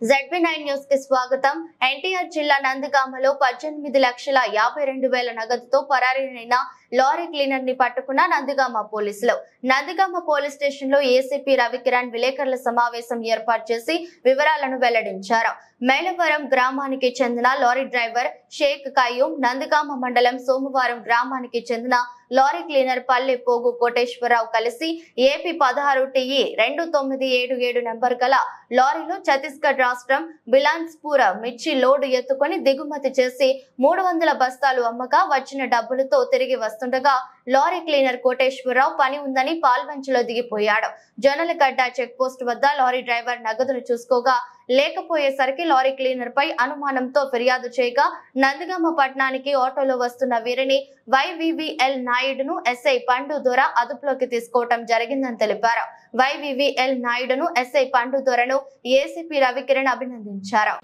ZB9 news కి స్వాగతం. ఎన్టీఆర్ జిల్లా నందిగామలో 18,52,000 నగదుతో పరారైన లారీ క్లీనర్ ని పట్టుకున్న నందిగామ పోలీసులు. నందిగామ పోలీస్ స్టేషన్ లో ఏసీపీ రవికిరణ్ విలేకరుల సమావేశం ఏర్పాటు చేసి వివరాలను వెల్లడించారు. మేలవరం గ్రామానికి చెందిన లారీ డ్రైవర్ షేక్ కయ్యూం, నందిగామ మండలం సోమవారం గ్రామానికి చెందిన లారీ క్లీనర్ పల్లె పోగు కోటేశ్వరరావు కలిసి ఏపీ 16 TE 2977 నంబర్ గల లారీలో ఛత్తీస్గఢ్ రాష్ట్రం బిలాన్స్పూర్ మిర్చి లోడ్ ఎత్తుకొని దిగుమతి చేసి 300 బస్తాలు అమ్మగా వచ్చిన డబ్బులతో తిరిగి వస్తుండగా లారీ క్లీనర్ కోటేశ్వరరావు పని ఉందని పాల్వంచలో దిగిపోయాడు. జొన్నలగడ్డ చెక్ పోస్ట్ వద్ద లారీ డ్రైవర్ నగదును చూసుకోగా లేకపోయేసరికి లారీ క్లీనర్ పై అనుమానంతో ఫిర్యాదు చేయగా నందిగామ పట్టణానికి ఆటోలో వస్తున్న వీరిని YVVL నాయుడును ఎస్ఐ పండు ద్వారా అదుపులోకి తీసుకోవడం జరిగిందని తెలిపారు. YVVL నాయుడును ఎస్ఐ పండు ద్వారాను ఏసీపీ రవికిరణ్ అభినందించారు.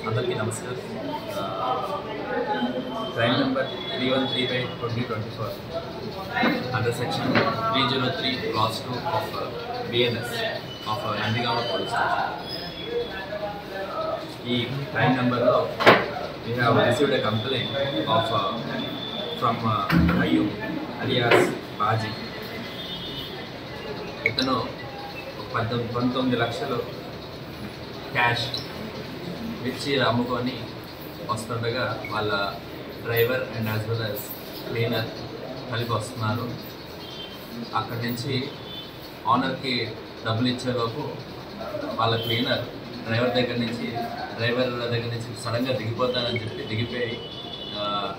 అందరికీ నమస్కారం. Crime number 3135/2024 under section 303 clause 2 of BNS of Nandigama police station. ఈ క్రైమ్ నెంబర్లో we have received a complaint of from Kayum alias Baji. ఇతను 19 లక్షలు క్యాష్ మిర్చి అమ్ముకొని వస్తుండగా వాళ్ళ driver and as well as cleaner కలిపి వస్తున్నారు. అక్కడి నుంచి ఓనర్కి డబ్బులు ఇచ్చేలోపు వాళ్ళ క్లీనర్ డ్రైవర్ దగ్గర నుంచి సడన్గా దిగిపోతానని చెప్పి దిగిపోయి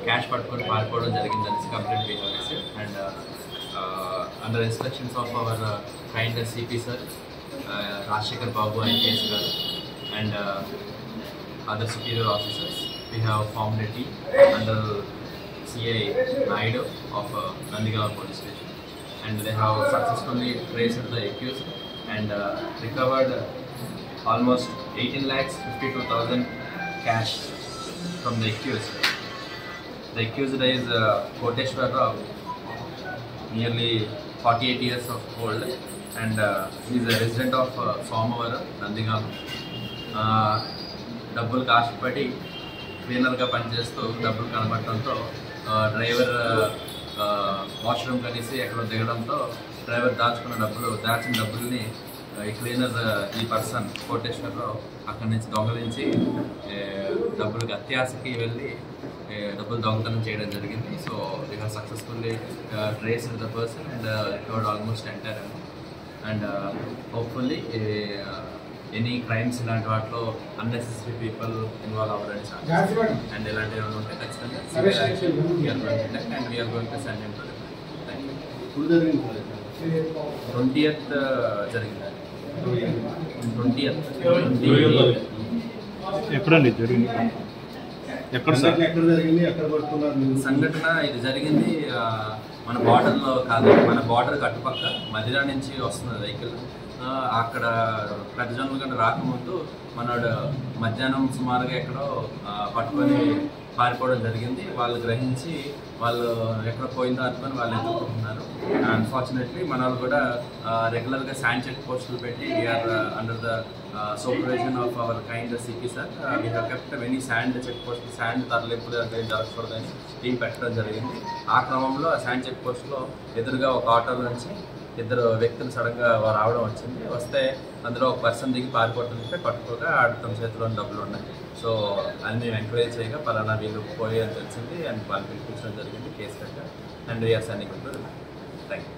క్యాష్ పట్టుకొని పారిపోవడం జరిగిందని కంప్లైంట్ వేసి and under instructions of our kind CP sir Rajasekhar Babu IPS గారు and other superior officers, we have formed a team under CI Naidu of Nandigama police station, and they have successfully traced the accused and recovered almost 18,52,000 cash from the accused. The accused is Koteshwar, nearly 48 years of old, and he is a resident of Somavaram, Nandigama. డబ్బులు కాష్టపడి క్లీనర్గా పనిచేస్తూ డబ్బులు కనబడటంతో driver washroom కలిసి ఎక్కడో దిగడంతో driver దాచిన డబ్బుల్ని ఈ cleaner ఈ person Koteswararao అక్కడి నుంచి దొంగలించి డబ్బులకి అత్యాశకి వెళ్ళి డబ్బులు దొంగతనం చేయడం జరిగింది. So they have successfully traced the person and recovered almost entire and hopefully any crimes ఇలాంటి వాటిలో అన్నెసెసరీ పీపుల్ ఇన్వాల్వ్ అవ్వడానికి ఛాన్స్ అండ్ ఇలాంటివి ఏమైనా ఉంటే ఖచ్చితంగా and we are going to send him to the thank you. 20th జరిగింది. 20th ఎక్కడండి జరిగింది? సంఘటన ఇది జరిగింది మన బార్డర్లో కాదు, మన బార్డర్ కట్టుపక్క మదిరా నుంచి వస్తుంది వెహికల్. అక్కడ పెద్ద జొన్నలగడ్డ రాకముందు మనోడు మధ్యాహ్నం సుమారుగా ఎక్కడో పట్టుకొని పారిపోవడం జరిగింది. వాళ్ళు గ్రహించి వాళ్ళు ఎక్కడ పోయిందో అనుకొని వాళ్ళు ఎదుర్కొంటున్నారు. అన్ఫార్చునేట్లీ మన వాళ్ళు కూడా రెగ్యులర్గా శాండ్ చెక్ పోస్టులు పెట్టి we are under the supervision of our kind CP sir we have kept many sand check post, sand తరలింపులు జరగకూడదని టీం పెట్టడం జరిగింది. ఆ క్రమంలో ఆ శాండ్ చెక్ పోస్ట్లో ఎదురుగా ఒక ఆటోలో నుంచి ఇద్దరు వ్యక్తులు సడన్గా రావడం వచ్చింది. వస్తే అందులో ఒక పర్సన్ దిగి పారిపోతుంటే పట్టుకోగా ఆడటం చేతిలో డబ్బులు ఉన్నాయి. సో అది మేము ఎంక్వైరీ చేయగా పలానా వీళ్ళు పోయి అని తెలిసింది అండ్ వాళ్ళు పిలిపించడం జరిగింది కేసు కట్ట and we are sending. Thank you.